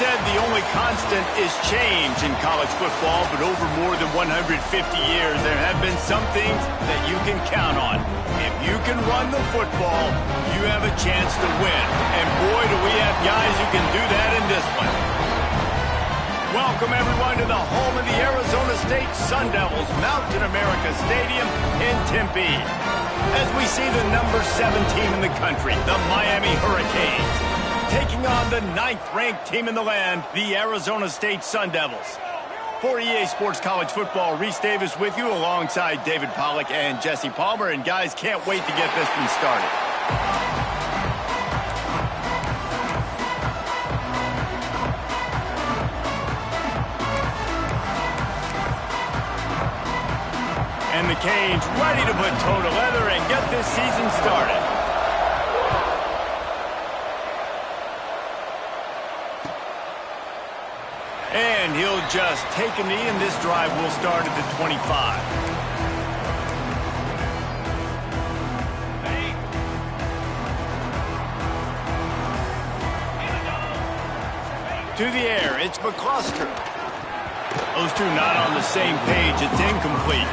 said the only constant is change in college football, but over more than 150 years, there have been some things that you can count on. If you can run the football, you have a chance to win. And boy, do we have guys who can do that in this one. Welcome, everyone, to the home of the Arizona State Sun Devils, Mountain America Stadium in Tempe. As we see the number 7 team in the country, the Miami Hurricanes, taking on the 9th-ranked team in the land, the Arizona State Sun Devils. For EA Sports College Football, Reese Davis with you alongside David Pollack and Jesse Palmer. And guys, can't wait to get this one started. And the Canes ready to put toe to leather and get this season started. And he'll just take a knee, and this drive will start at the 25. To the air, it's McCluster. Those two not on the same page. It's incomplete.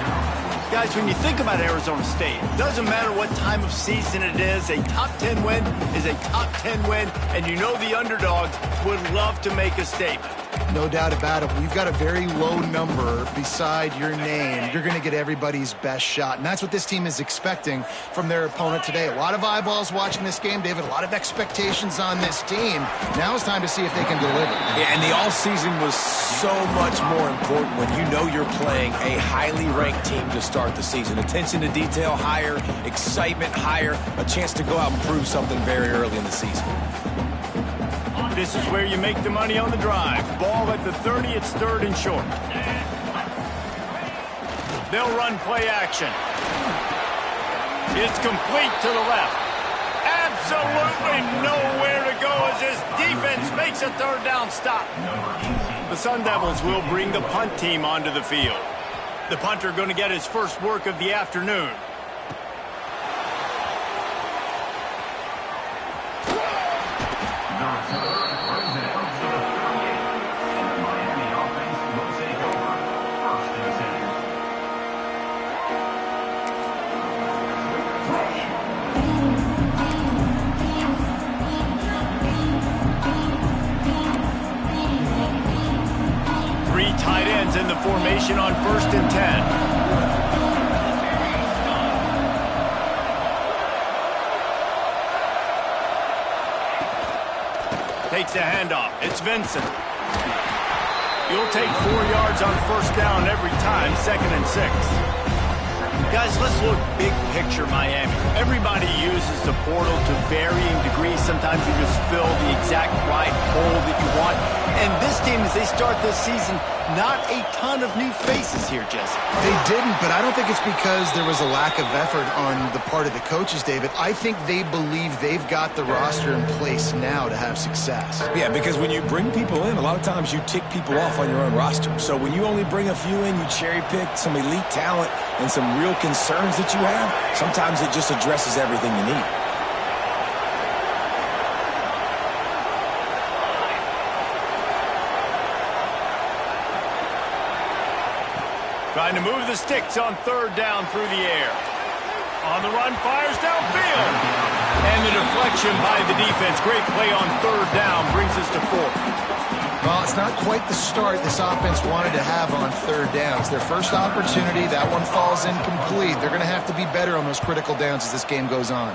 Guys, when you think about Arizona State, it doesn't matter what time of season it is, a top 10 win is a top 10 win, and you know the underdogs would love to make a statement. No doubt about it. When you've got a very low number beside your name, you're going to get everybody's best shot. And that's what this team is expecting from their opponent today. A lot of eyeballs watching this game, David. A lot of expectations on this team. Now it's time to see if they can deliver. Yeah, and the offseason was so much more important when you know you're playing a highly ranked team to start the season. Attention to detail higher, excitement higher, a chance to go out and prove something very early in the season. This is where you make the money on the drive. Ball at the 30, it's 3rd and short. They'll run play action. It's complete to the left. Absolutely nowhere to go as this defense makes a 3rd down stop. The Sun Devils will bring the punt team onto the field. The punter going to get his first work of the afternoon. In the formation on 1st and 10. Takes a handoff. It's Vincent. You'll take 4 yards on 1st down every time, 2nd and 6. Guys, let's look big picture Miami. Everybody uses the portal to varying degrees. Sometimes you just fill the exact right hole that you want. And this team, as they start this season, not a ton of new faces here, Jesse. They didn't, but I don't think it's because there was a lack of effort on the part of the coaches, David. I think they believe they've got the roster in place now to have success. Yeah, because when you bring people in, a lot of times you tick people off on your own roster. So when you only bring a few in, you cherry pick some elite talent and some real concerns that you have, sometimes it just addresses everything you need. Trying to move the sticks on 3rd down through the air. On the run, fires downfield. And the deflection by the defense. Great play on 3rd down brings us to 4th. Well, it's not quite the start this offense wanted to have on 3rd downs. Their first opportunity, that one falls incomplete. They're going to have to be better on those critical downs as this game goes on.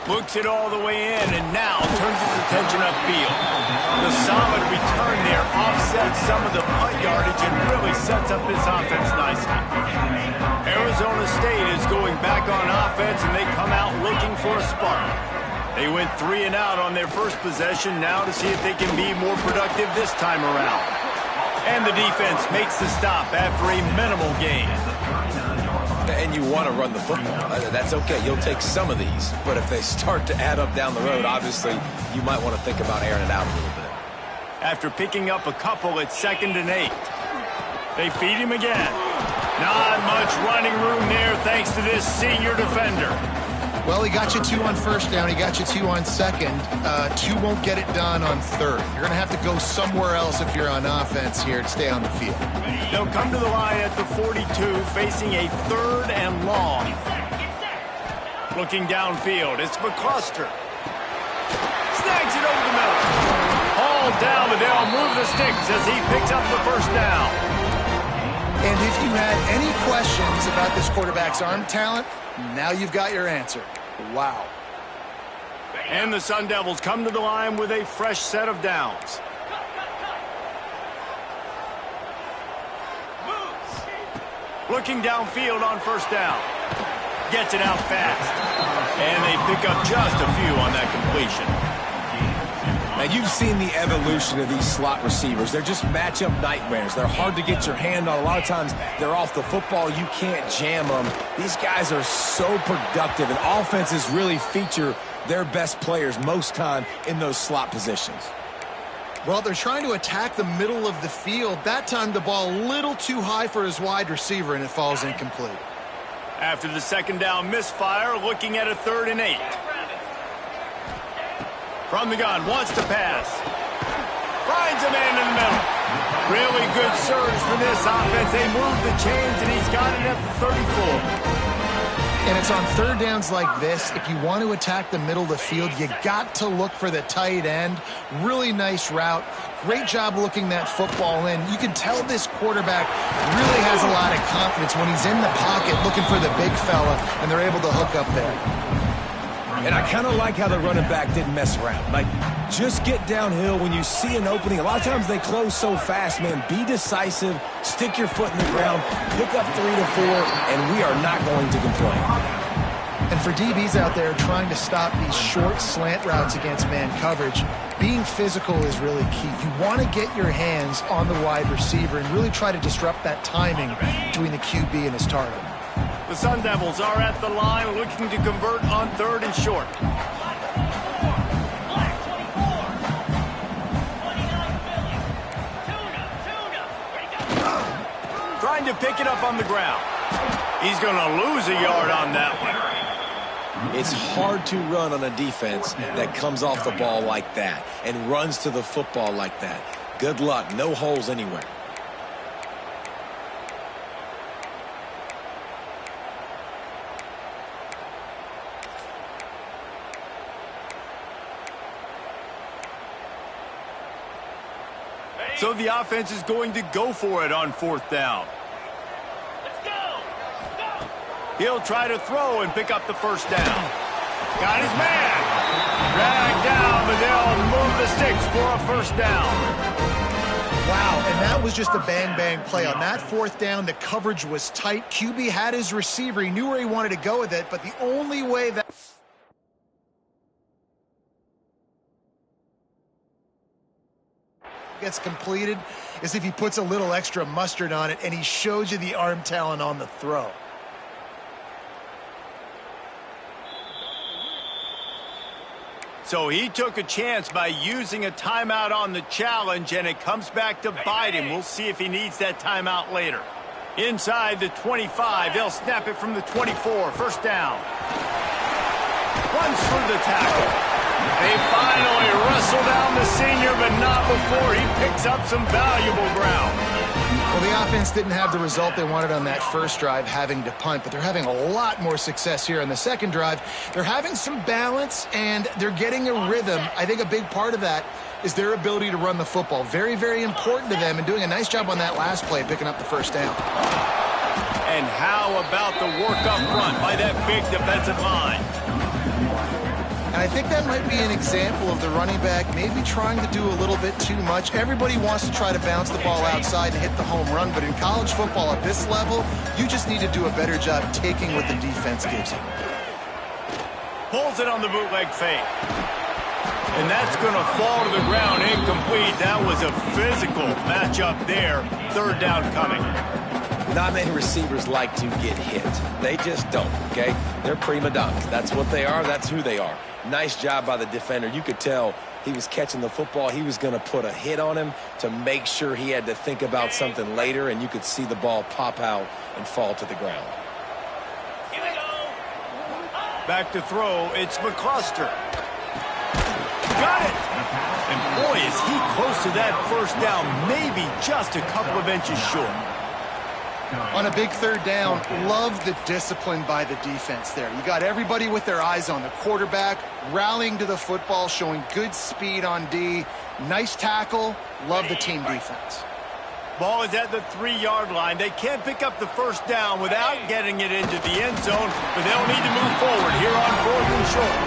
Looks it all the way in, and now turns his attention upfield. The solid return there offsets some of the punt yardage and really sets up this offense nicely. Arizona State is going back on offense, and they come out looking for a spark. They went 3 and out on their first possession, now to see if they can be more productive this time around. And the defense makes the stop after a minimal gain. And you want to run the football. That's okay. You'll take some of these. But if they start to add up down the road, obviously, you might want to think about airing it out a little bit. After picking up a couple, it's 2nd and 8. They feed him again. Not much running room there thanks to this senior defender. Well, he got you 2 on first down. He got you 2 on second. 2 won't get it done on third. You're going to have to go somewhere else if you're on offense here to stay on the field. They'll come to the line at the 42, facing a 3rd and long. Looking downfield, it's McCluster. Snags it over the middle. Hauled down, but they'll move the sticks as he picks up the first down. And if you had any questions about this quarterback's arm talent, now you've got your answer. Wow. And the Sun Devils come to the line with a fresh set of downs. Looking downfield on first down. Gets it out fast. And they pick up just a few on that completion. Now, you've seen the evolution of these slot receivers. They're just matchup nightmares. They're hard to get your hand on. A lot of times, they're off the football. You can't jam them. These guys are so productive, and offenses really feature their best players most time in those slot positions. Well, they're trying to attack the middle of the field. That time, the ball a little too high for his wide receiver, and it falls incomplete. After the second down misfire, looking at a 3rd and 8. From the gun, wants to pass. Finds a man in the middle. Really good surge for this offense. They move the chains, and he's got it at the 34. And it's on 3rd downs like this. If you want to attack the middle of the field, you got to look for the tight end. Really nice route. Great job looking that football in. You can tell this quarterback really has a lot of confidence when he's in the pocket looking for the big fella, and they're able to hook up there. And I kind of like how the running back didn't mess around. Like, just get downhill when you see an opening. A lot of times they close so fast, man. Be decisive, stick your foot in the ground, pick up 3 to 4, and we are not going to complain. And for DBs out there trying to stop these short slant routes against man coverage, being physical is really key. You want to get your hands on the wide receiver and really try to disrupt that timing between the QB and his target. The Sun Devils are at the line looking to convert on 3rd and short. Trying to pick it up on the ground. He's going to lose a yard on that one. It's hard to run on a defense that comes off the ball like that and runs to the football like that. Good luck. No holes anywhere. So the offense is going to go for it on 4th down. He'll try to throw and pick up the first down. Got his man. Dragged down, but they'll move the sticks for a first down. Wow, and that was just a bang-bang play. On that 4th down, the coverage was tight. QB had his receiver. He knew where he wanted to go with it, but the only way that gets completed is if he puts a little extra mustard on it, and he shows you the arm talent on the throw. So he took a chance by using a timeout on the challenge, and it comes back to bite him. We'll see if he needs that timeout later. Inside the 25, they'll snap it from the 24. First down. Runs through the tackle. They finally wrestle down the senior, but not before he picks up some valuable ground. Well, the offense didn't have the result they wanted on that first drive, having to punt, but they're having a lot more success here on the second drive. They're having some balance, and they're getting a rhythm. I think a big part of that is their ability to run the football. Very, very important to them, and doing a nice job on that last play, picking up the first down. And how about the work up front by that big defensive line? And I think that might be an example of the running back maybe trying to do a little bit too much. Everybody wants to try to bounce the ball outside and hit the home run, but in college football at this level, you just need to do a better job taking what the defense gives you. Pulls it on the bootleg fake. And that's going to fall to the ground incomplete. That was a physical matchup there. 3rd down coming. Not many receivers like to get hit. They just don't, okay? They're prima donnas. That's what they are. That's who they are. Nice job by the defender. You could tell he was catching the football. He was going to put a hit on him to make sure he had to think about something later, and you could see the ball pop out and fall to the ground. Back to throw, it's McCluster. Got it! And boy, is he close to that first down, maybe just a couple of inches short. On a big third down, love the discipline by the defense there. You got everybody with their eyes on the quarterback, rallying to the football, showing good speed on D. Nice tackle. Love the team defense. Ball is at the 3-yard line. They can't pick up the first down without getting it into the end zone, but they'll need to move forward here on 4th and short.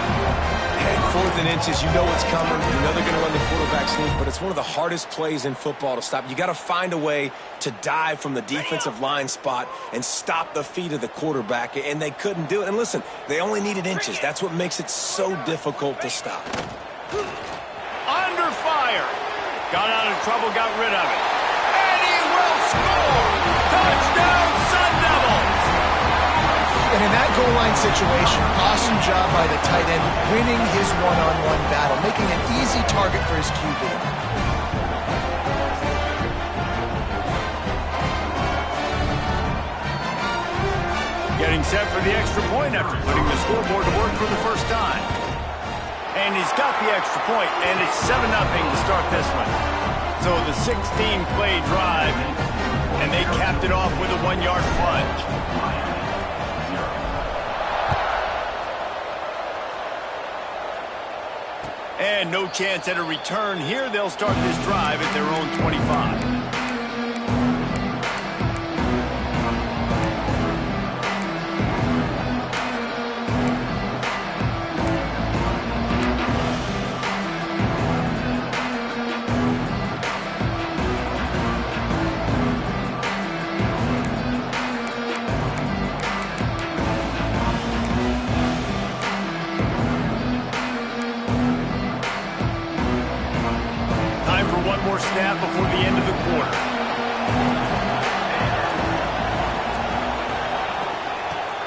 And 4th and inches, you know what's coming. You know they're going to run the quarterback sneak, but it's one of the hardest plays in football to stop. You got to find a way to dive from the defensive line spot and stop the feet of the quarterback, and they couldn't do it. And listen, they only needed inches. That's what makes it so difficult to stop. Under fire. Got out of trouble, got rid of it. And he will score! Touchdown, Sun Devils! And in that goal line situation, awesome job by the tight end, winning his one-on-one battle, making an easy target for his QB. Getting set for the extra point after putting the scoreboard to work for the first time. And he's got the extra point, and it's 7-0 to start this one. So the 16-play drive, and they capped it off with a 1-yard plunge. And no chance at a return here. They'll start this drive at their own 25. Snap before the end of the quarter.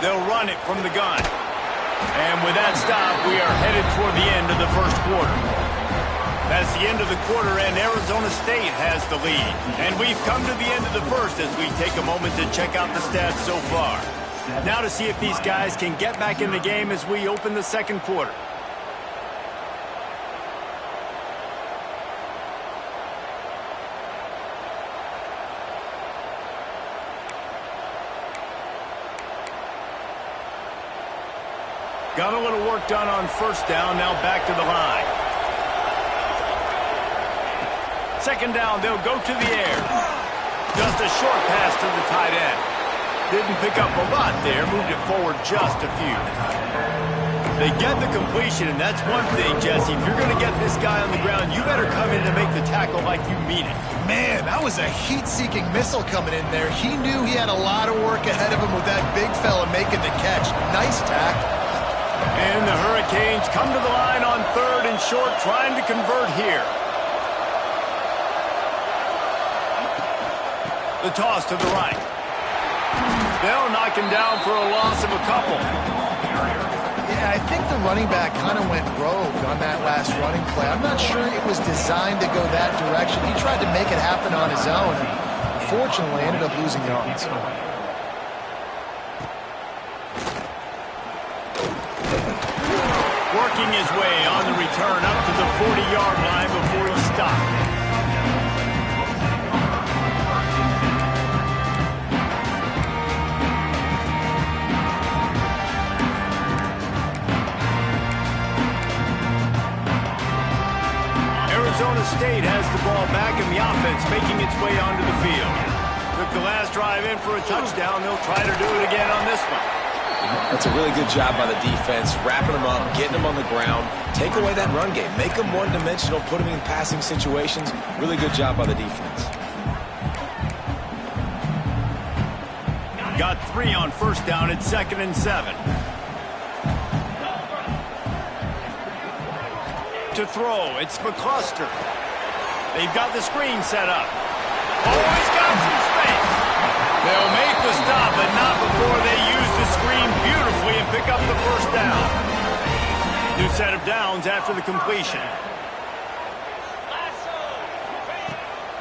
They'll run it from the gun. And with that stop, we are headed toward the end of the first quarter. That's the end of the quarter, and Arizona State has the lead. And we've come to the end of the first as we take a moment to check out the stats so far. Now to see if these guys can get back in the game as we open the second quarter. Got a little work done on first down, now back to the line. Second down, they'll go to the air. Just a short pass to the tight end. Didn't pick up a lot there, moved it forward just a few. They get the completion, and that's one thing, Jesse. If you're going to get this guy on the ground, you better come in to make the tackle like you mean it. Man, that was a heat-seeking missile coming in there. He knew he had a lot of work ahead of him with that big fella making the catch. Nice tackle. And the Hurricanes come to the line on 3rd and short, trying to convert here. The toss to the right. They'll knock him down for a loss of a couple. Yeah, I think the running back kind of went rogue on that last running play. I'm not sure it was designed to go that direction. He tried to make it happen on his own, and unfortunately ended up losing yards. Working his way on the return up to the 40-yard line before he stopped. Arizona State has the ball back and the offense making its way onto the field. Took the last drive in for a touchdown. They'll try to do it again on this one. That's a really good job by the defense, wrapping them up, getting them on the ground, take away that run game, make them one-dimensional, put them in passing situations. Really good job by the defense. Got 3 on first down at 2nd and 7. To throw, it's McCluster. They've got the screen set up. Oh, he's got some space. They'll make the stop, but not before they use the screen beautifully and pick up the first down. New set of downs after the completion.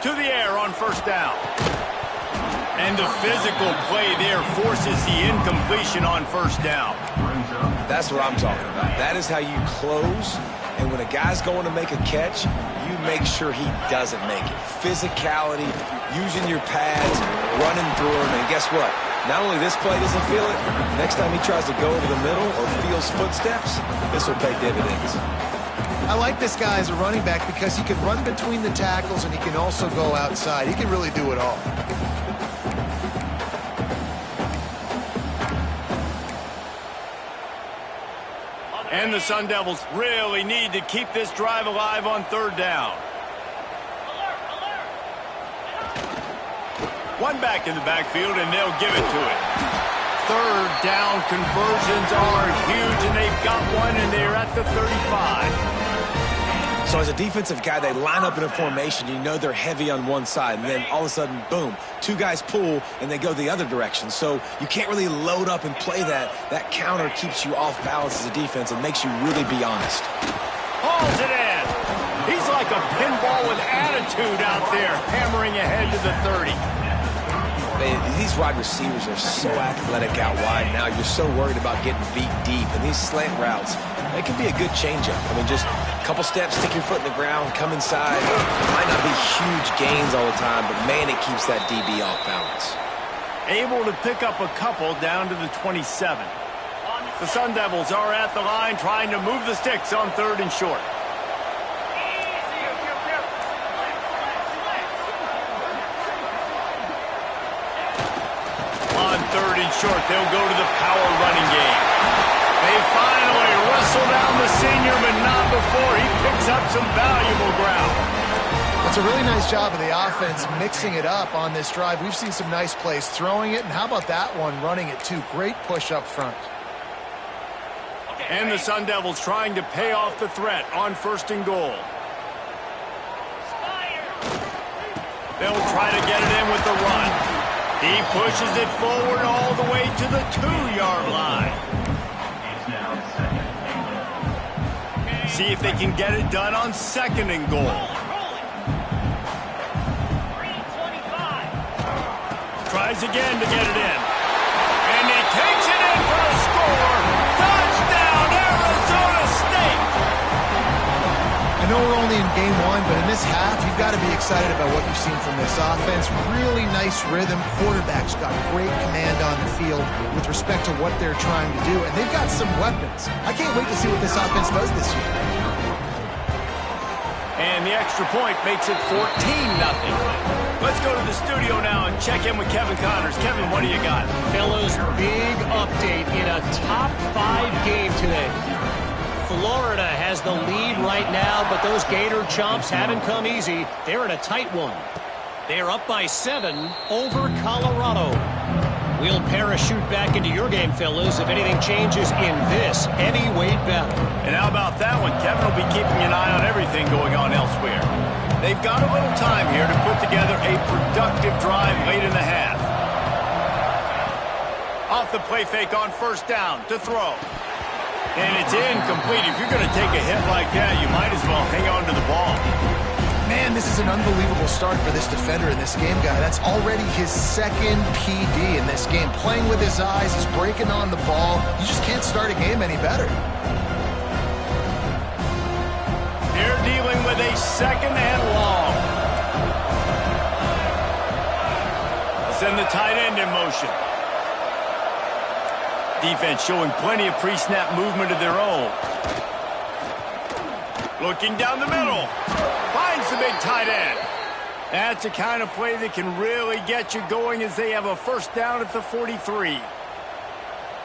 To the air on first down. And the physical play there forces the incompletion on first down. That's what I'm talking about. That is how you close. And when a guy's going to make a catch, you make sure he doesn't make it. Physicality, using your pads, running through him. And guess what? Not only this play doesn't feel it, next time he tries to go over the middle or feels footsteps, this will pay dividends. I like this guy as a running back because he can run between the tackles and he can also go outside. He can really do it all. And the Sun Devils really need to keep this drive alive on third down. One back in the backfield, and they'll give it to it. Third down conversions are huge, and they've got one, and they're at the 35. So as a defensive guy, they line up in a formation. You know they're heavy on one side, and then all of a sudden, boom, two guys pull, and they go the other direction. So you can't really load up and play that. That counter keeps you off balance as a defense and makes you really be honest. Hauls it in. He's like a pinball with attitude out there, hammering ahead to the 30. These wide receivers are so athletic out wide now. You're so worried about getting beat deep. And these slant routes, they can be a good changeup. I mean, just a couple steps, stick your foot in the ground, come inside. It might not be huge gains all the time, but, man, it keeps that DB off balance. Able to pick up a couple down to the 27. The Sun Devils are at the line trying to move the sticks on third and short. Third and short, they'll go to the power running game. They finally wrestle down the senior, but not before he picks up some valuable ground. That's a really nice job of the offense mixing it up on this drive. We've seen some nice plays throwing it, and how about that one running it too? Great push up front. And the Sun Devils trying to pay off the threat on first and goal. They'll try to get it in with the run. He pushes it forward all the way to the 2-yard line. See if they can get it done on second and goal. Tries again to get it in. And he takes it in for a score. Touchdown, Arizona State! I know we're only in game one, but in this half, you've got to be excited about what you've seen from this offense. Really nice rhythm. Quarterback's got great command on the field with respect to what they're trying to do, and they've got some weapons. I can't wait to see what this offense does this year. And the extra point makes it 14-0. Let's go to the studio now and check in with Kevin Connors. Kevin, what do you got? Fellas, big update in a top 5 game today. Florida has the lead right now, but those Gator Chomps haven't come easy. They're in a tight one. They're up by 7 over Colorado. We'll parachute back into your game, fellas, if anything changes in this heavyweight battle. And how about that one? Kevin will be keeping an eye on everything going on elsewhere. They've got a little time here to put together a productive drive late in the half. Off the play fake on first down to throw. And it's incomplete. If you're going to take a hit like that, you might as well hang on to the ball. Man, this is an unbelievable start for this defender in this game, guy. That's already his second PD in this game. Playing with his eyes, he's breaking on the ball. You just can't start a game any better. They're dealing with a second and long. Send the tight end in motion. Defense showing plenty of pre-snap movement of their own. Looking down the middle. Finds the big tight end. That's the kind of play that can really get you going as they have a first down at the 43.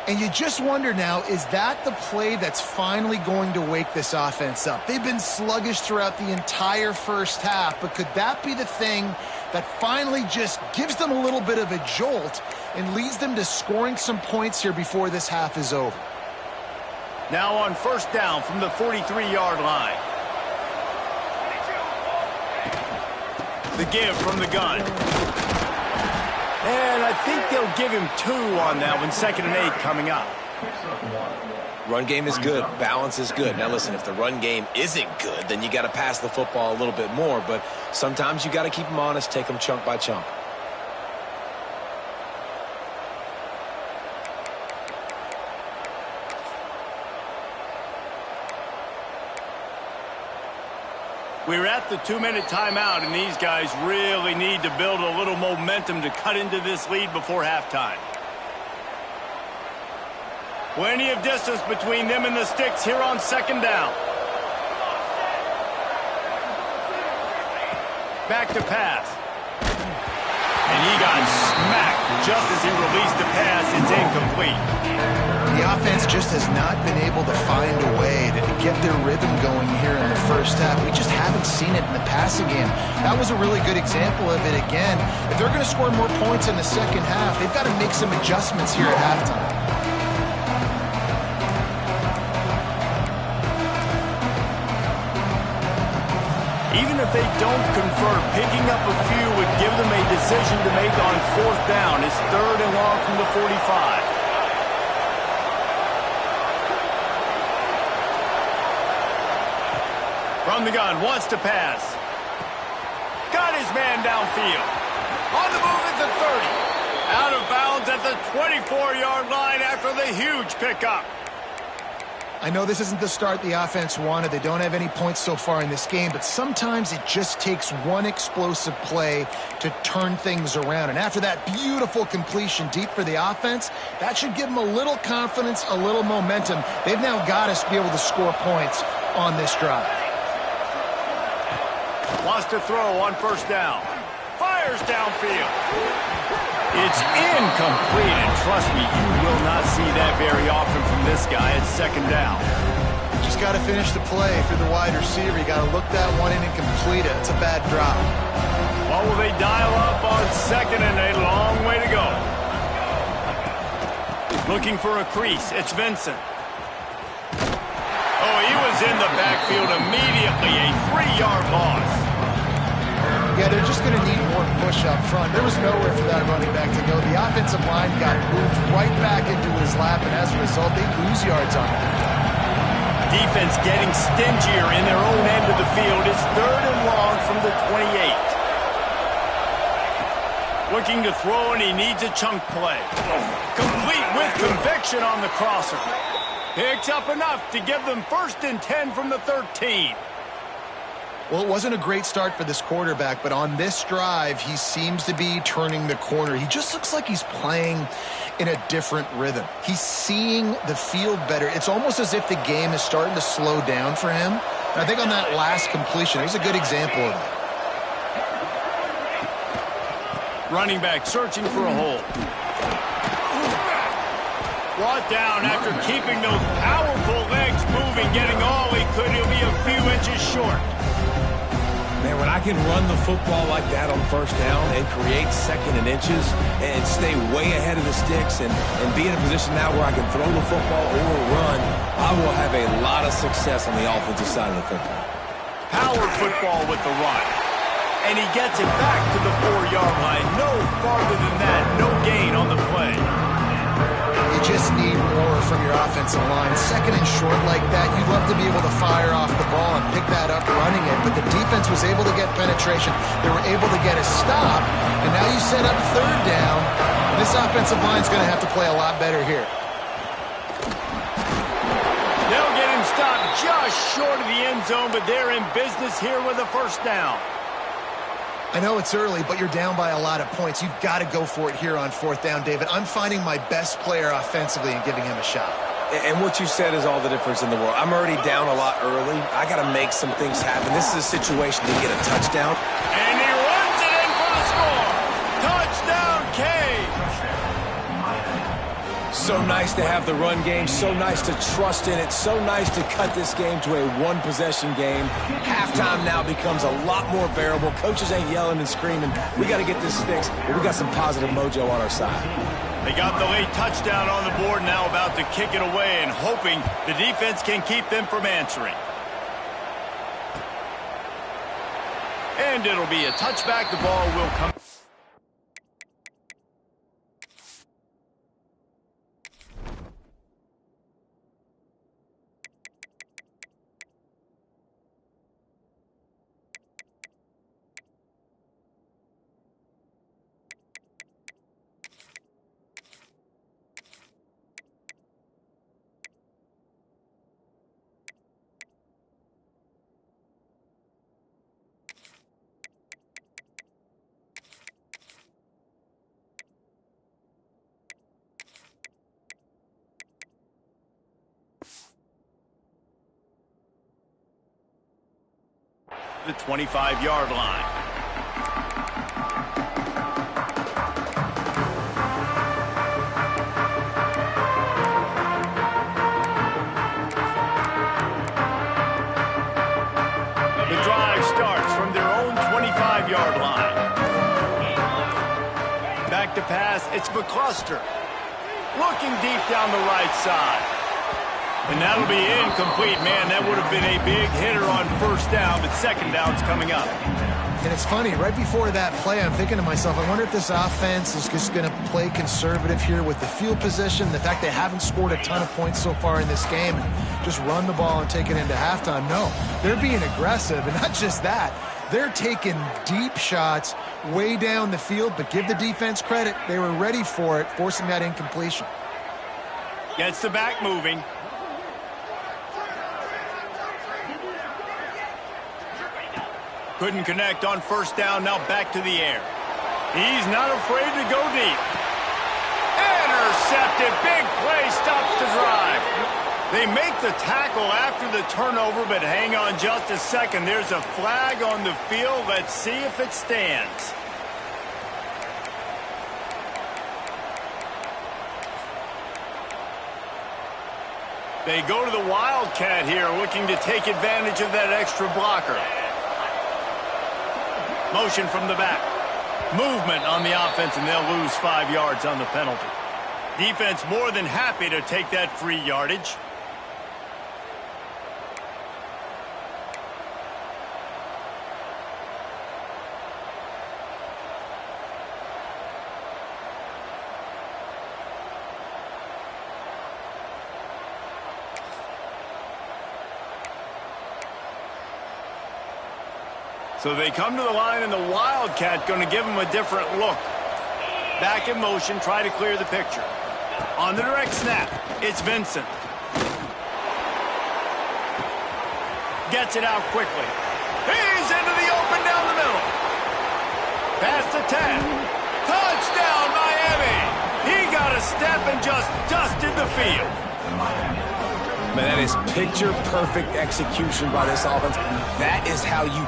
And you just wonder now, is that the play that's finally going to wake this offense up? They've been sluggish throughout the entire first half, but could that be the thing that finally just gives them a little bit of a jolt and leads them to scoring some points here before this half is over? Now on first down from the 43-yard line. The give from the gun. And I think they'll give him 2 on that one. 2nd and 8 coming up. Run game is good. Balance is good. Now, listen, if the run game isn't good, then you got to pass the football a little bit more. But sometimes you got to keep them honest, take them chunk by chunk. We're at the 2-minute timeout, and these guys really need to build a little momentum to cut into this lead before halftime. Plenty of distance between them and the sticks here on second down. Back to pass. And he got smacked just as he released the pass. It's incomplete. The offense just has not been able to find a way to get their rhythm going here in the first half. We just haven't seen it in the passing game. That was a really good example of it again. If they're going to score more points in the second half, they've got to make some adjustments here at halftime. Even if they don't convert, picking up a few would give them a decision to make on fourth down. It's 3rd and long from the 45. From the gun, wants to pass. Got his man downfield. On the move at the 30. Out of bounds at the 24-yard line after the huge pickup. I know this isn't the start the offense wanted. They don't have any points so far in this game, but sometimes it just takes one explosive play to turn things around. And after that beautiful completion deep for the offense, that should give them a little confidence, a little momentum. They've now got us to be able to score points on this drive. Wants to throw on first down. Fires downfield. It's incomplete, and trust me, you will not see that very often from this guy at second down. Just got to finish the play for the wide receiver. You got to look that one in and complete it. It's a bad drop. What will they dial up on second, and a long way to go. Looking for a crease. It's Vincent. Oh, he was in the backfield immediately. A 3-yard loss. Yeah, they're just going to need more push up front. There was nowhere for that running back to go. The offensive line got moved right back into his lap, and as a result, they lose yards on that. Defense getting stingier in their own end of the field. It's 3rd and long from the 28. Looking to throw, and he needs a chunk play. Complete with conviction on the crosser. Picks up enough to give them 1st and 10 from the 13. Well, it wasn't a great start for this quarterback, but on this drive, he seems to be turning the corner. He just looks like he's playing in a different rhythm. He's seeing the field better. It's almost as if the game is starting to slow down for him. And I think on that last completion, it was a good example of that. Running back searching for a hole. Brought down after keeping those powerful legs moving, getting all he could. He'll be a few inches short. Man, when I can run the football like that on first down and create second and inches and stay way ahead of the sticks and be in a position now where I can throw the football or run, I will have a lot of success on the offensive side of the football. Power football with the run. And he gets it back to the 4-yard line. No farther than that. No gain on the play. You just need more from your offensive line. Second and short like that, you'd love to be able to fire off the ball and pick that up running it, but the defense was able to get penetration. They were able to get a stop, and now you set up 3rd down. This offensive line's going to have to play a lot better here. They'll get him stopped just short of the end zone, but they're in business here with a 1st down. I know it's early, but you're down by a lot of points. You've got to go for it here on 4th down, David. I'm finding my best player offensively and giving him a shot. And what you said is all the difference in the world. I'm already down a lot early. I got to make some things happen. This is a situation to get a touchdown. And he runs it in for the score. Touchdown, Cage. So nice to have the run game. So nice to trust in it. So nice to cut this game to a one-possession game. Halftime now becomes a lot more bearable. Coaches ain't yelling and screaming. We got to get this fixed, but we got some positive mojo on our side. They got the late touchdown on the board, now about to kick it away and hoping the defense can keep them from answering. And it'll be a touchback. The ball will come. the 25-yard line. The drive starts from their own 25-yard line. Back to pass, it's McCluster. Looking deep down the right side. And that'll be incomplete. Man, that would have been a big hitter on first down, but second down's coming up. And it's funny, right before that play, I'm thinking to myself, I wonder if this offense is just going to play conservative here with the field position, the fact they haven't scored a ton of points so far in this game, and just run the ball and take it into halftime. No, they're being aggressive, and not just that. They're taking deep shots way down the field, but give the defense credit. They were ready for it, forcing that incompletion. Gets the back moving. Couldn't connect on first down, now back to the air. He's not afraid to go deep. Intercepted, big play, stops the drive. They make the tackle after the turnover, but hang on just a second. There's a flag on the field. Let's see if it stands. They go to the Wildcat here, looking to take advantage of that extra blocker. Motion from the back. Movement on the offense, and they'll lose 5 yards on the penalty. Defense more than happy to take that free yardage. So they come to the line, and the Wildcat going to give them a different look. Back in motion, try to clear the picture. On the direct snap, it's Vincent. Gets it out quickly. He's into the open down the middle. Past the 10. Touchdown, Miami! He got a step and just dusted the field. Man, that is picture-perfect execution by this offense. That is how you...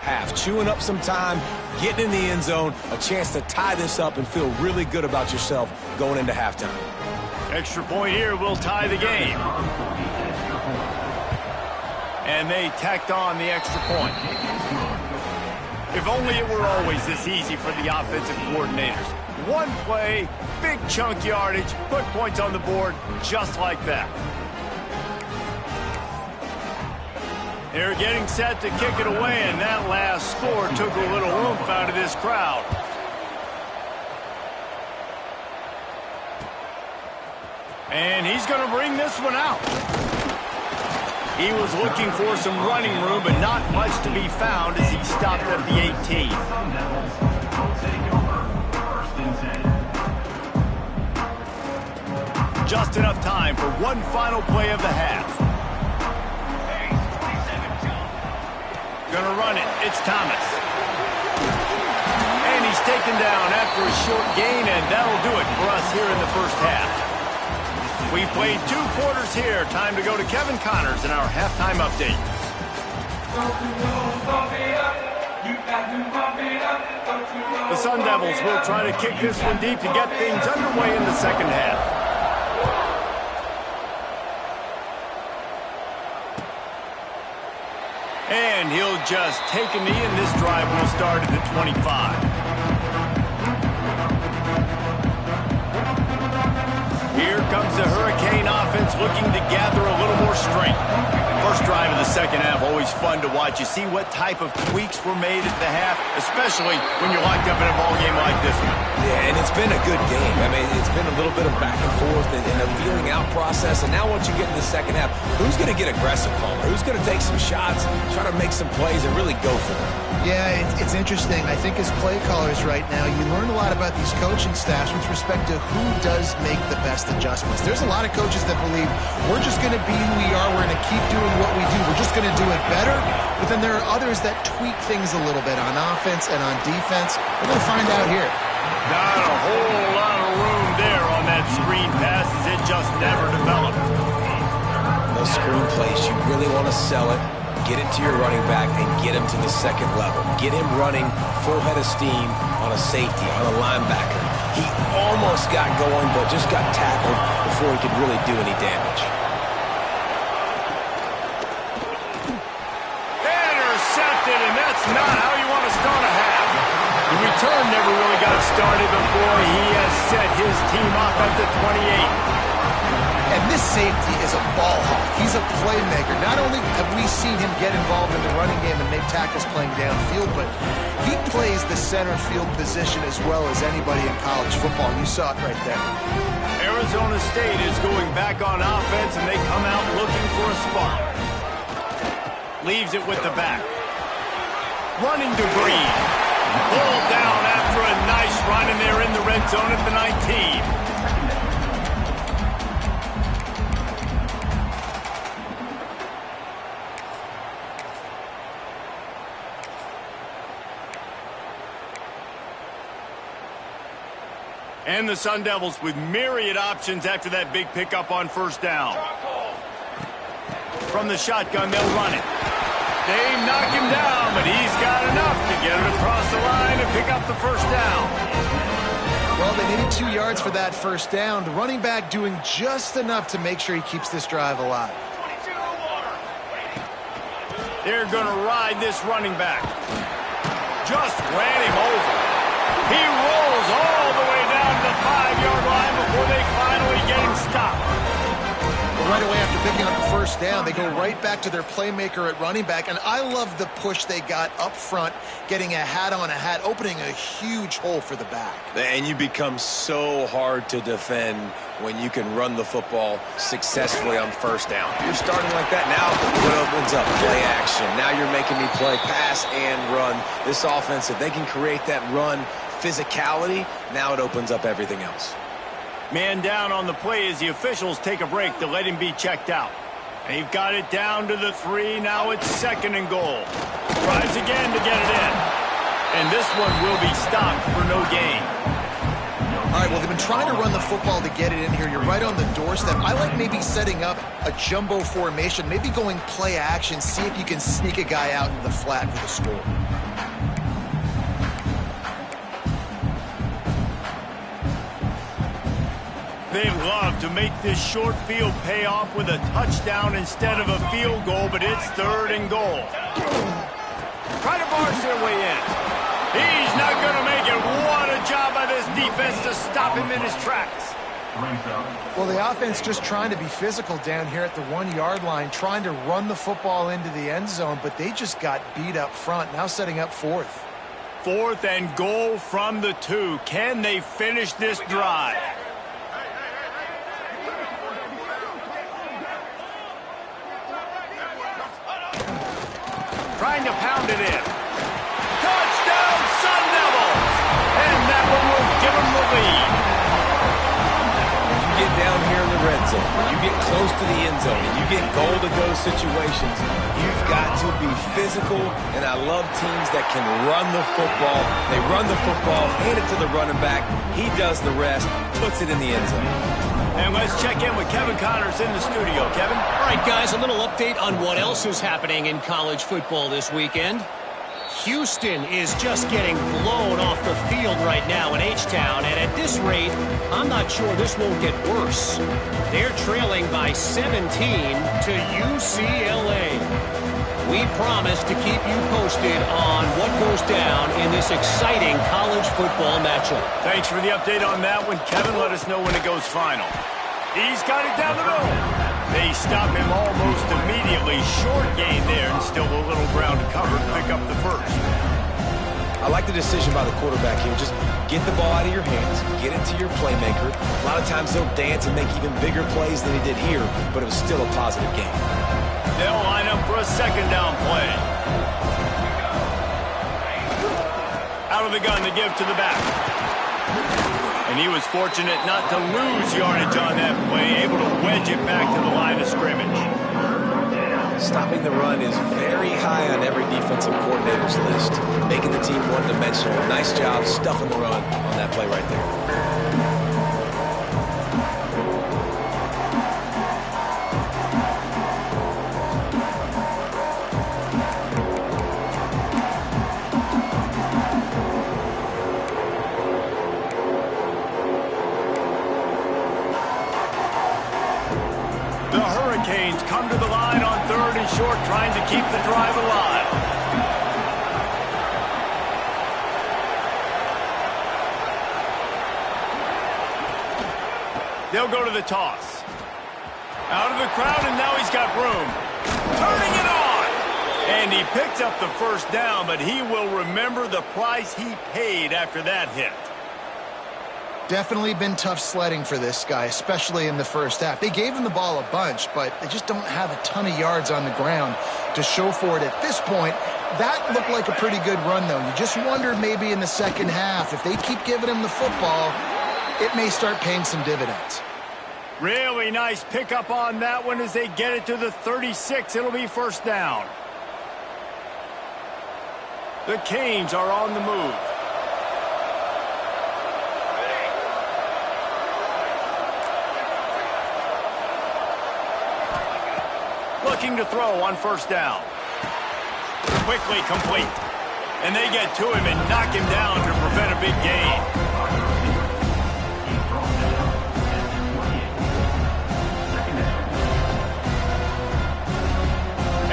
half, chewing up some time, getting in the end zone, a chance to tie this up and feel really good about yourself going into halftime. Extra point here will tie the game. And they tacked on the extra point. If only it were always this easy for the offensive coordinators. One play, big chunk yardage, put points on the board just like that. They're getting set to kick it away, and that last score took a little oomph out of this crowd. And he's going to bring this one out. He was looking for some running room, but not much to be found as he stopped at the 18. Just enough time for one final play of the half. Gonna run it. It's Thomas. And he's taken down after a short gain, and that'll do it for us here in the first half. We've played 2 quarters here. Time to go to Kevin Connors in our halftime update. The Sun Devils will try to kick this one deep to get things underway in the second half. And he'll just take a knee, and this drive will start at the 25. Here comes the Hurricane offense looking to gather a little more strength. First drive of the the second half, always fun to watch. You see what type of tweaks were made at the half, especially when you're locked up in a ball game like this one. Yeah, and it's been a good game. I mean, it's been a little bit of back and forth and a feeling out process. And now once you get in the second half, who's going to get aggressive, Palmer? Who's going to take some shots, try to make some plays, and really go for it? Yeah, it's interesting. I think as play callers right now, you learn a lot about these coaching staffs with respect to who does make the best adjustments. There's a lot of coaches that believe we're just going to be who we are. We're going to keep doing what we do. We're just going to do it better. But then there are others that tweak things a little bit on offense and on defense. We're going to find out here. Not a whole lot of room there on that screen pass as it just never developed. Those screen plays, you really want to sell it. Get it to your running back and get him to the second level. Get him running full head of steam on a safety, on a linebacker. He almost got going, but just got tackled before he could really do any damage. Intercepted, and that's not how you want to start a half. The return never really got started before he has set his team up at the 28. And this safety is a ball hawk. He's a playmaker. Not only have we seen him get involved in the running game and make tackles playing downfield, but he plays the center field position as well as anybody in college football. You saw it right there. Arizona State is going back on offense, and they come out looking for a spark. Leaves it with the back. Running to Breed. Pulled down after a nice run, and they're in the red zone at the 19. And the Sun Devils with myriad options after that big pickup on first down. From the shotgun, they'll run it. They knock him down, but he's got enough to get it across the line and pick up the first down. Well, they needed 2 yards for that first down. The running back doing just enough to make sure he keeps this drive alive. They're going to ride this running back. Just ran him over. He rolls all the way down to the 5-yard line before they finally get him stopped. Well, right away after picking up the first down, they go right back to their playmaker at running back. And I love the push they got up front, getting a hat on a hat, opening a huge hole for the back. And you become so hard to defend when you can run the football successfully on first down. You're starting like that now, it opens up play action. Now you're making me play pass and run. This offense, if they can create that run physicality, now it opens up everything else. Man down on the play as the officials take a break to let him be checked out. They've got it down to the 3. Now it's 2nd and goal. Tries again to get it in. And this one will be stopped for no gain. All right, well, they've been trying to run the football to get it in here. You're right on the doorstep. I like maybe setting up a jumbo formation, maybe going play action, see if you can sneak a guy out in the flat for the score. They'd love to make this short field pay off with a touchdown instead of a field goal, but it's 3rd and goal. Try to barge their way in. He's not going to make it. What a job by this defense to stop him in his tracks. Well, the offense just trying to be physical down here at the 1-yard line, trying to run the football into the end zone, but they just got beat up front, now setting up 4th. 4th and goal from the 2. Can they finish this drive? Trying to pound it in. Touchdown, Sun Devils! And that one will give them the lead. When you get down here in the red zone, when you get close to the end zone, and you get goal-to-go situations, you've got to be physical, and I love teams that can run the football. They run the football, hand it to the running back, he does the rest, puts it in the end zone. And let's check in with Kevin Connors in the studio. Kevin? All right, guys, a little update on what else is happening in college football this weekend. Houston is just getting blown off the field right now in H-Town, and at this rate, I'm not sure this won't get worse. They're trailing by 17 to UCLA. We promise to keep you posted on what goes down in this exciting college football matchup. Thanks for the update on that one, Kevin. Let us know when it goes final. He's got it down the middle. They stop him almost immediately. Short gain there and still a little ground to cover to pick up the first. I like the decision by the quarterback here. Just get the ball out of your hands, get it to your playmaker. A lot of times he'll dance and make even bigger plays than he did here, but it was still a positive game. They'll line up for a second down play. Out of the gun to give to the back. And he was fortunate not to lose yardage on that play, able to wedge it back to the line of scrimmage. Stopping the run is very high on every defensive coordinator's list. Making the team one-dimensional. Nice job stuffing the run on that play right there. The Hurricanes come to the line on 3rd and short, trying to keep the drive alive. They'll go to the toss. Out of the crowd, and now he's got room. Turning it on! And he picks up the first down, but he will remember the price he paid after that hit. Definitely been tough sledding for this guy, especially in the first half. They gave him the ball a bunch, but they just don't have a ton of yards on the ground to show for it at this point. That looked like a pretty good run, though. You just wonder maybe in the second half, if they keep giving him the football, it may start paying some dividends. Really nice pickup on that one as they get it to the 36. It'll be first down. The Canes are on the move. Looking to throw on first down. Quickly complete. And they get to him and knock him down to prevent a big gain.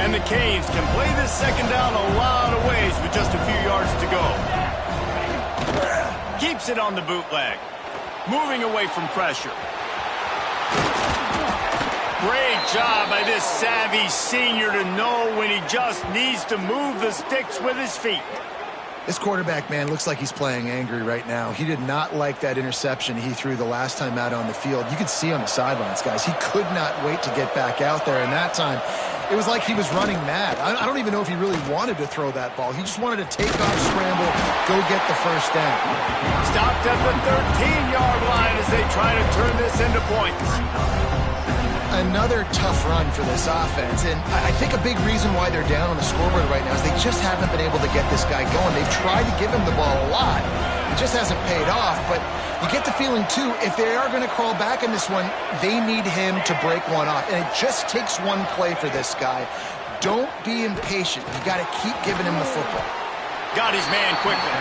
And the Canes can play this second down a lot of ways with just a few yards to go. Keeps it on the bootleg. Moving away from pressure. Great job by this savvy senior to know when he just needs to move the sticks with his feet. This quarterback, man, looks like he's playing angry right now. He did not like that interception he threw the last time out on the field. You could see on the sidelines, guys. He could not wait to get back out there, and that time it was like he was running mad. I don't even know if he really wanted to throw that ball. He just wanted to take off, scramble, go get the first down. Stopped at the 13-yard line as they try to turn this into points. Another tough run for this offense, and I think a big reason why they're down on the scoreboard right now is they just haven't been able to get this guy going. They've tried to give him the ball a lot. It just hasn't paid off, but you get the feeling, too, if they are going to crawl back in this one, they need him to break one off, and it just takes one play for this guy. Don't be impatient. You got to keep giving him the football. Got his man quickly.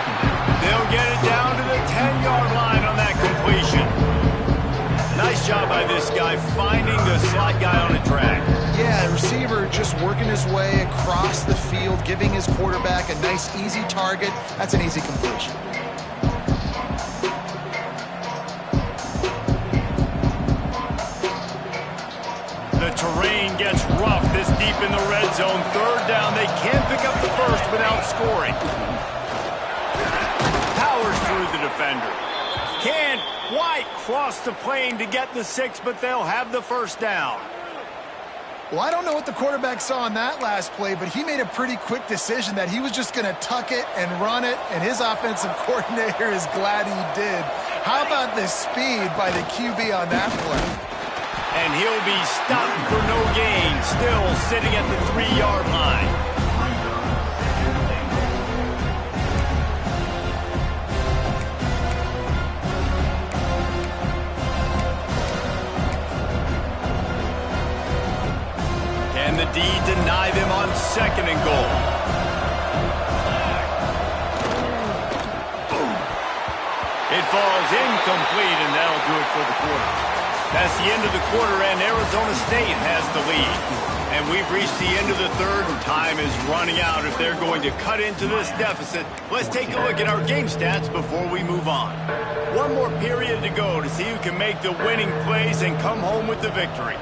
They'll get it down to the 10-yard line on that completion. Nice job by this guy finding the slot guy on a track. Yeah, the receiver just working his way across the field, giving his quarterback a nice, easy target. That's an easy completion. The terrain gets rough this deep in the red zone. Third down, they can't pick up the first without scoring. Powers through the defender. Can't quite cross the plane to get the 6, but they'll have the first down. Well, I don't know what the quarterback saw on that last play, but he made a pretty quick decision that he was just going to tuck it and run it, and his offensive coordinator is glad he did. How about the speed by the QB on that play? And he'll be stopped for no gain, still sitting at the 3-yard line. And the D deny them on 2nd and goal. It falls incomplete, and that'll do it for the quarter. That's the end of the quarter, and Arizona State has the lead. And we've reached the end of the third, and time is running out if they're going to cut into this deficit. Let's take a look at our game stats before we move on. One more period to go to see who can make the winning plays and come home with the victory.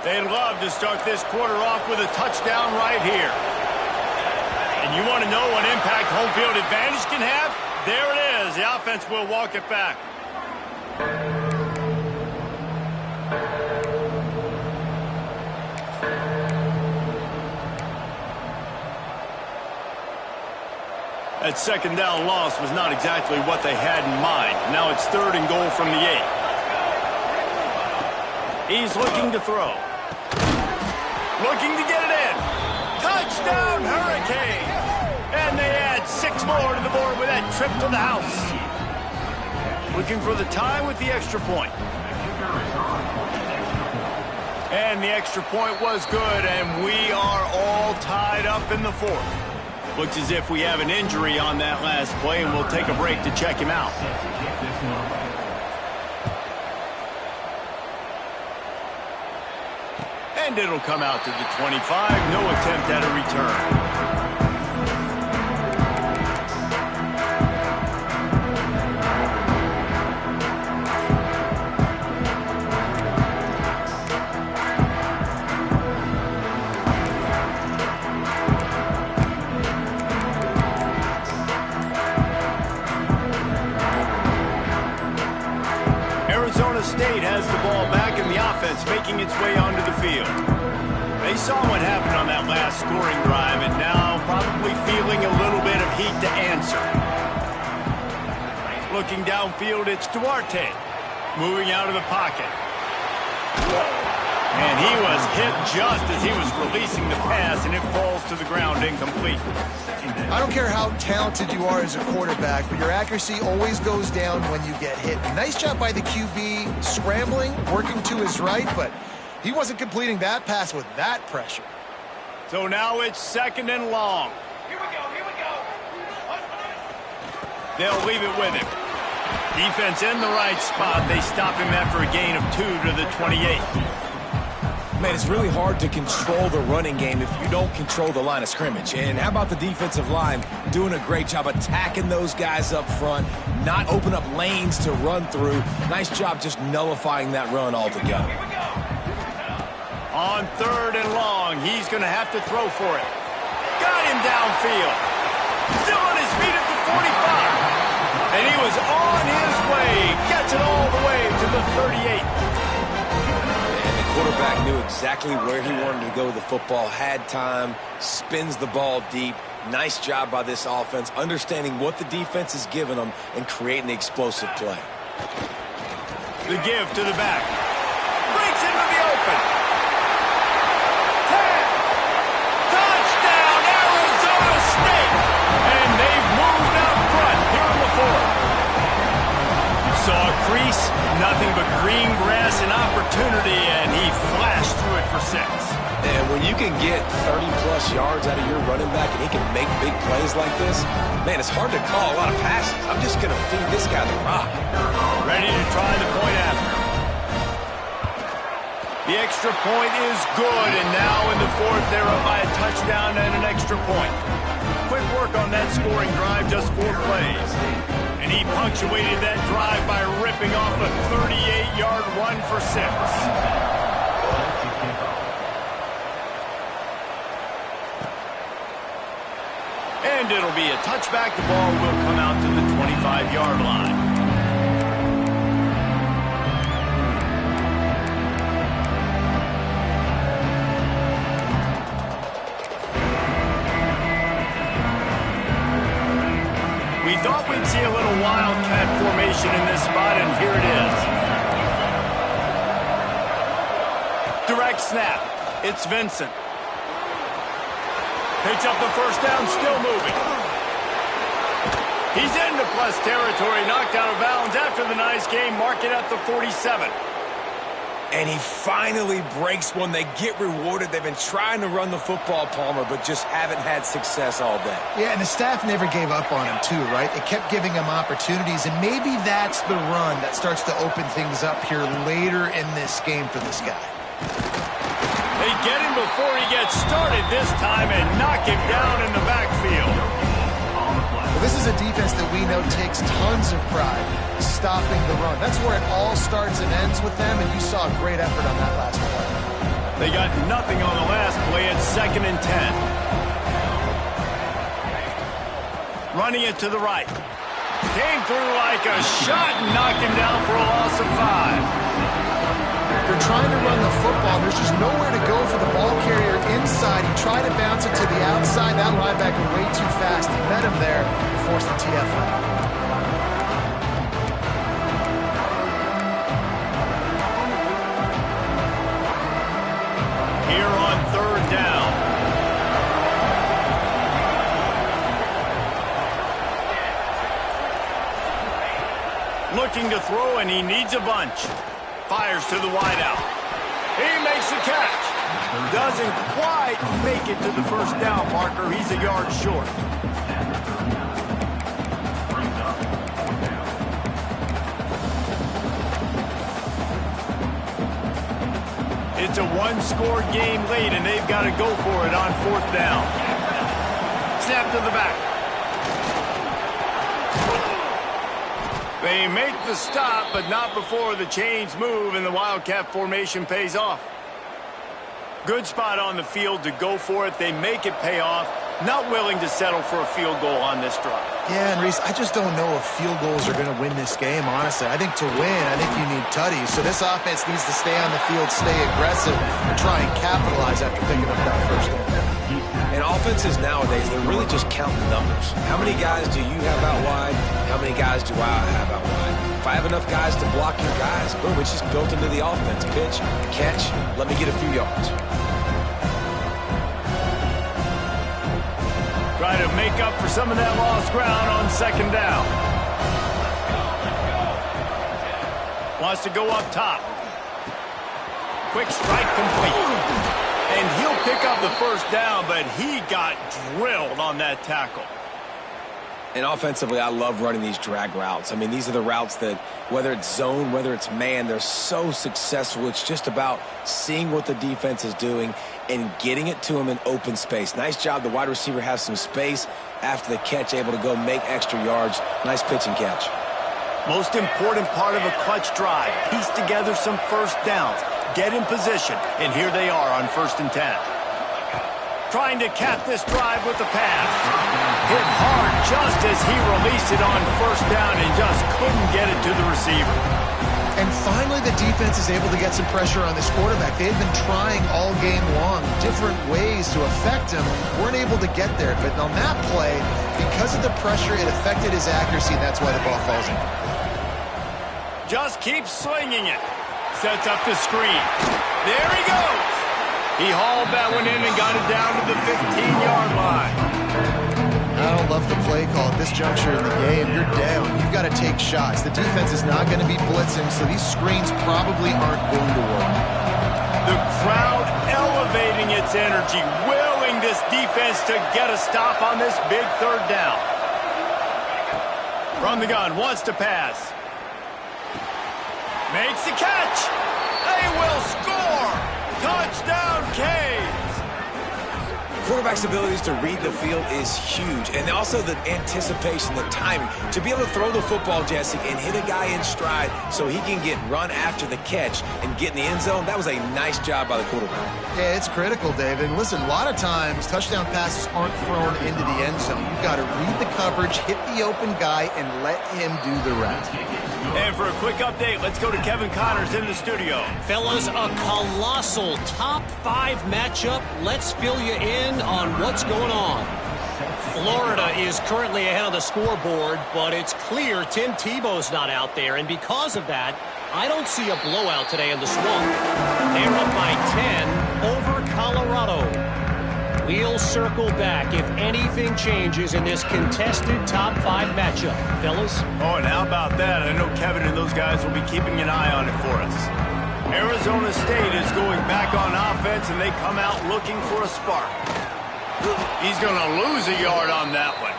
They'd love to start this quarter off with a touchdown right here. And you want to know what impact home field advantage can have? There it is. The offense will walk it back. That second down loss was not exactly what they had in mind. Now it's 3rd and goal from the 8. He's looking to throw. Looking to get it in. Touchdown, Hurricane! And they add 6 more to the board with that trip to the house. Looking for the tie with the extra point. And the extra point was good, and we are all tied up in the 4th. Looks as if we have an injury on that last play, and we'll take a break to check him out. And it'll come out to the 25. No attempt at a return. State has the ball back in the offense, making its way onto the field. They saw what happened on that last scoring drive, and now probably feeling a little bit of heat to answer. Looking downfield, it's Duarte. Moving out of the pocket. And he was hit just as he was releasing the pass, and it falls to the ground incomplete. I don't care how talented you are as a quarterback, but your accuracy always goes down when you get hit. Nice job by the QB scrambling, working to his right, but he wasn't completing that pass with that pressure. So now it's 2nd and long. Here we go. They'll leave it with him. Defense in the right spot. They stop him after a gain of 2 to the 28. Man, it's really hard to control the running game if you don't control the line of scrimmage. And how about the defensive line doing a great job attacking those guys up front, not open up lanes to run through. Nice job just nullifying that run altogether. On 3rd and long, he's going to have to throw for it. Got him downfield. Still on his feet at the 45. And he was on his way. Gets it all the way to the 38. Quarterback knew exactly where he wanted to go with the football, had time, spins the ball deep. Nice job by this offense, understanding what the defense is giving them and creating the explosive play. The give to the back. Breaks into the open. 10. Touchdown, Arizona State. And they've moved out front here in the 4th. Saw a crease, nothing but green grass and opportunity, and he flashed through it for 6. And when you can get 30-plus yards out of your running back and he can make big plays like this, man, it's hard to call a lot of passes. I'm just going to feed this guy the rock. Ready to try the point after. The extra point is good, and now in the 4th, they're up by a touchdown and an extra point. Quick work on that scoring drive, just 4 plays. And he punctuated that drive by ripping off a 38-yard run for 6. And it'll be a touchback. The ball will come out to the 25-yard line. We thought we'd see a little wildcat formation in this spot, and here it is. Direct snap. It's Vincent. Picks up the first down, still moving. He's into plus territory, knocked out of bounds after the nice game, mark it at the 47. And he finally breaks one. They get rewarded. They've been trying to run the football, Palmer, but just haven't had success all day. Yeah, and the staff never gave up on him, too, right? They kept giving him opportunities, and maybe that's the run that starts to open things up here later in this game for this guy. They get him before he gets started this time and knock him down in the backfield. Well, this is a defense that we know takes tons of pride stopping the run. That's where it all starts and ends with them, and you saw a great effort on that last play. They got nothing on the last play at 2nd and 10. Running it to the right. Came through like a shot and knocked him down for a loss of 5. They're trying to run the football. There's just nowhere to go for the ball carrier inside. He tried to bounce it to the outside. That linebacker way too fast. He met him there and forced the TFL. Here on 3rd down. Looking to throw, and he needs a bunch. Fires to the wideout. He makes the catch. Doesn't quite make it to the 1st down marker. He's a yard short. It's a one-score game late, and they've got to go for it on 4th down. Snap to the back. They make the stop, but not before the chains move and the Wildcat formation pays off. Good spot on the field to go for it. They make it pay off. Not willing to settle for a field goal on this drive. Yeah, and Reese, I just don't know if field goals are going to win this game, honestly. I think to win, I think you need tutties. So this offense needs to stay on the field, stay aggressive, and try and capitalize after picking up that 1st down. And offenses nowadays, they're really just counting numbers. How many guys do you have out wide? How many guys do I have out wide? If I have enough guys to block your guys, boom, it's just built into the offense. Pitch, catch, let me get a few yards. Try to make up for some of that lost ground on 2nd down. Wants to go up top. Quick strike complete. And he'll pick up the 1st down, but he got drilled on that tackle. And offensively, I love running these drag routes. I mean, these are the routes that, whether it's zone, whether it's man, they're so successful. It's just about seeing what the defense is doing and getting it to them in open space. Nice job. The wide receiver has some space after the catch, able to go make extra yards. Nice pitch and catch. Most important part of a clutch drive. Piece together some 1st downs. Get in position. And here they are on 1st and 10. Trying to cap this drive with the pass. Hit hard just as he released it on 1st down and just couldn't get it to the receiver. And finally, the defense is able to get some pressure on this quarterback. They've been trying all game long different ways to affect him. Weren't able to get there. But on that play, because of the pressure, it affected his accuracy, and that's why the ball falls in. Just keeps swinging it. Sets up the screen. There he goes. He hauled that one in and got it down to the 15-yard line. I don't love the play call at this juncture in the game. You're down. You've got to take shots. The defense is not going to be blitzing, so these screens probably aren't going to work. The crowd elevating its energy, willing this defense to get a stop on this big 3rd down. From the gun, wants to pass. Makes the catch. They will score. Touchdown, Canes. Quarterback's abilities to read the field is huge. And also the anticipation, the timing. To be able to throw the football, Jesse, and hit a guy in stride so he can get run after the catch and get in the end zone, that was a nice job by the quarterback. Yeah, it's critical, David. And listen, a lot of times touchdown passes aren't thrown into the end zone. You've got to read the coverage, hit the open guy, and let him do the rest. And for a quick update, let's go to Kevin Connors in the studio. Fellas, a colossal top 5 matchup. Let's fill you in on what's going on. Florida is currently ahead of the scoreboard, but it's clear Tim Tebow's not out there, and because of that, I don't see a blowout today in the Swamp. They're up by 10 over Colorado. We'll circle back if anything changes in this contested top 5 matchup. Fellas? Oh, and how about that? I know Kevin and those guys will be keeping an eye on it for us. Arizona State is going back on offense, and they come out looking for a spark. He's going to lose a yard on that one.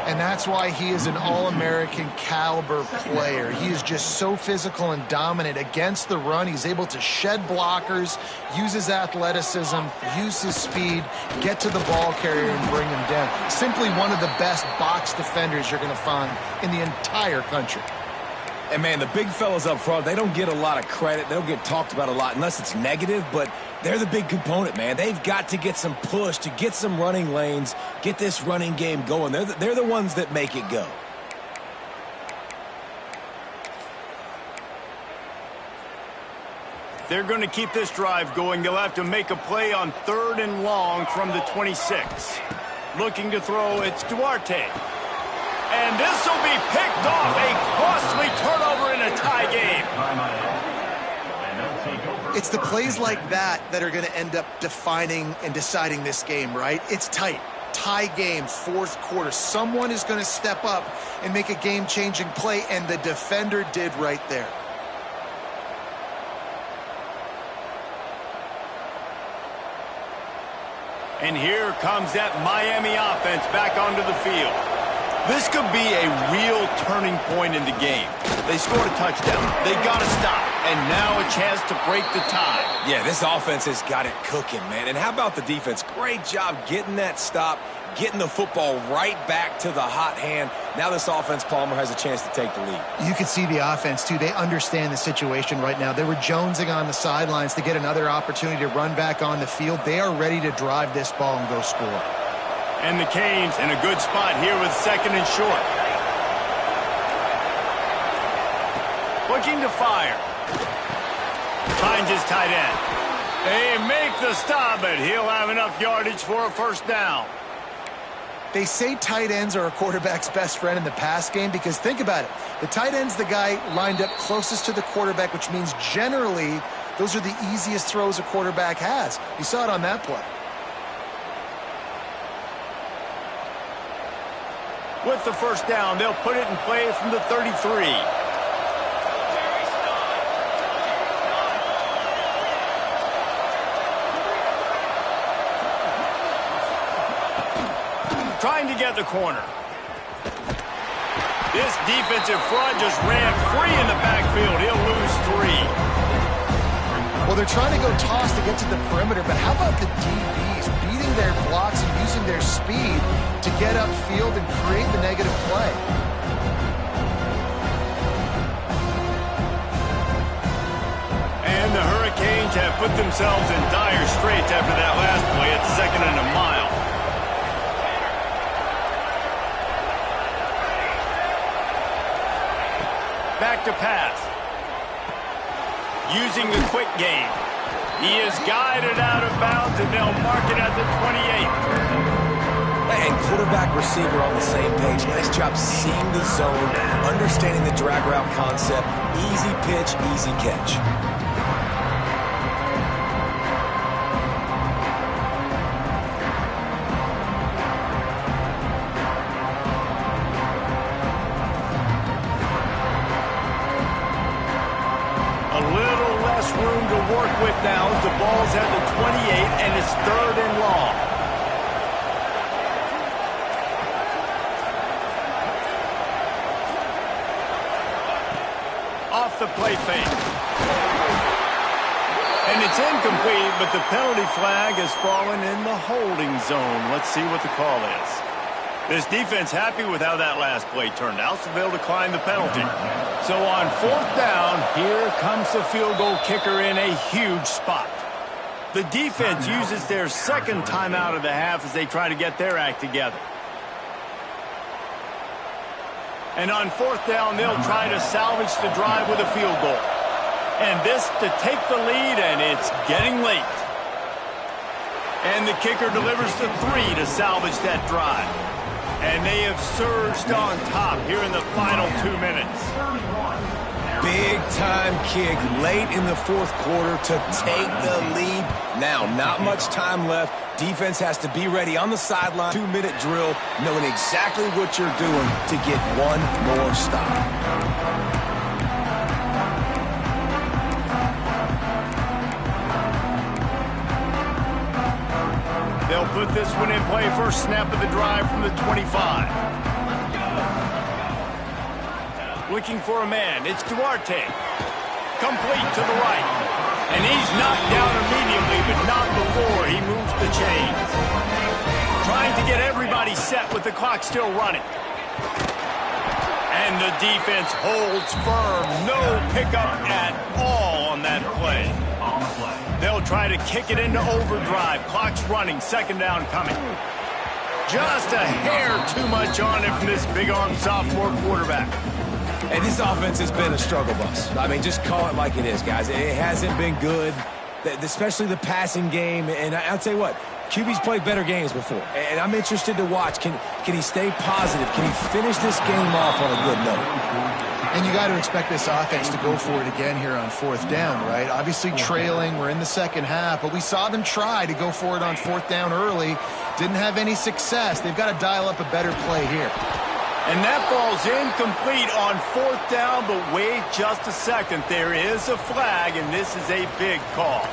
And that's why he is an All-American caliber player. He is just so physical and dominant against the run. He's able to shed blockers, use his athleticism, use his speed, get to the ball carrier and bring him down. Simply one of the best box defenders you're going to find in the entire country. And, man, the big fellas up front, they don't get a lot of credit. They don't get talked about a lot unless it's negative, but they're the big component, man. They've got to get some push, to get some running lanes, get this running game going. They're the ones that make it go. They're going to keep this drive going. They'll have to make a play on 3rd and long from the 26. Looking to throw, it's Duarte. And this will be picked off. A costly turnover in a tie game. It's the plays like that that are going to end up defining and deciding this game, right? It's tight. Tie game, 4th quarter. Someone is going to step up and make a game-changing play, and the defender did right there. And here comes that Miami offense back onto the field. This could be a real turning point in the game. They scored a touchdown. They got to stop. And now a chance to break the tie. Yeah, this offense has got it cooking, man. And how about the defense? Great job getting that stop, getting the football right back to the hot hand. Now this offense, Palmer, has a chance to take the lead. You can see the offense, too. They understand the situation right now. They were jonesing on the sidelines to get another opportunity to run back on the field. They are ready to drive this ball and go score. And the Canes in a good spot here with 2nd and short. Looking to fire. Finds his tight end. They make the stop, but he'll have enough yardage for a 1st down. They say tight ends are a quarterback's best friend in the pass game because think about it. The tight end's the guy lined up closest to the quarterback, which means generally those are the easiest throws a quarterback has. You saw it on that play. With the 1st down, they'll put it in play from the 33. Trying to get the corner. This defensive front just ran free in the backfield. He'll lose 3. Well, they're trying to go toss to get to the perimeter, but how about the DBs beating their blocks and using their speed to get upfield and create the negative play? And the Hurricanes have put themselves in dire straits after that last play at 2nd and a mile. Back to pass. Using the quick game. He is guided out of bounds, and they'll mark it at the 28. And quarterback receiver on the same page. Nice job seeing the zone, understanding the drag route concept. Easy pitch, easy catch. Room to work with now as the ball's at the 28 and it's 3rd and long. Off the play fake. And it's incomplete, but the penalty flag has fallen in the holding zone. Let's see what the call is. This defense happy with how that last play turned out, so they'll decline the penalty. So on 4th down, here comes the field goal kicker in a huge spot. The defense uses their 2nd timeout of the half as they try to get their act together. And on 4th down, they'll try to salvage the drive with a field goal. And this to take the lead, and it's getting late. And the kicker delivers the 3 to salvage that drive. And they have surged on top here in the final 2 minutes. Big-time kick late in the 4th quarter to take the lead. Now, not much time left. Defense has to be ready on the sideline. 2-minute drill, knowing exactly what you're doing to get one more stop. They'll put this one in play. First snap of the drive from the 25. Looking for a man. It's Duarte. Complete to the right. And he's knocked down immediately, but not before he moves the chains. Trying to get everybody set with the clock still running. And And the defense holds firm. No pickup at all on that play. They'll try to kick it into overdrive. Clock's running. Second down coming. Just a hair too much on it from this big-arm sophomore quarterback. And this offense has been a struggle bus. I mean, just call it like it is, guys. It hasn't been good, especially the passing game. And I'll tell you what, QB's played better games before. And I'm interested to watch. Can he stay positive? Can he finish this game off on a good note? And you got to expect this offense to go for it again here on fourth down, right? Obviously trailing, we're in the second half, but we saw them try to go for it on fourth down early. Didn't have any success. They've got to dial up a better play here. And that ball's incomplete on fourth down, but wait just a second. There is a flag, and this is a big call.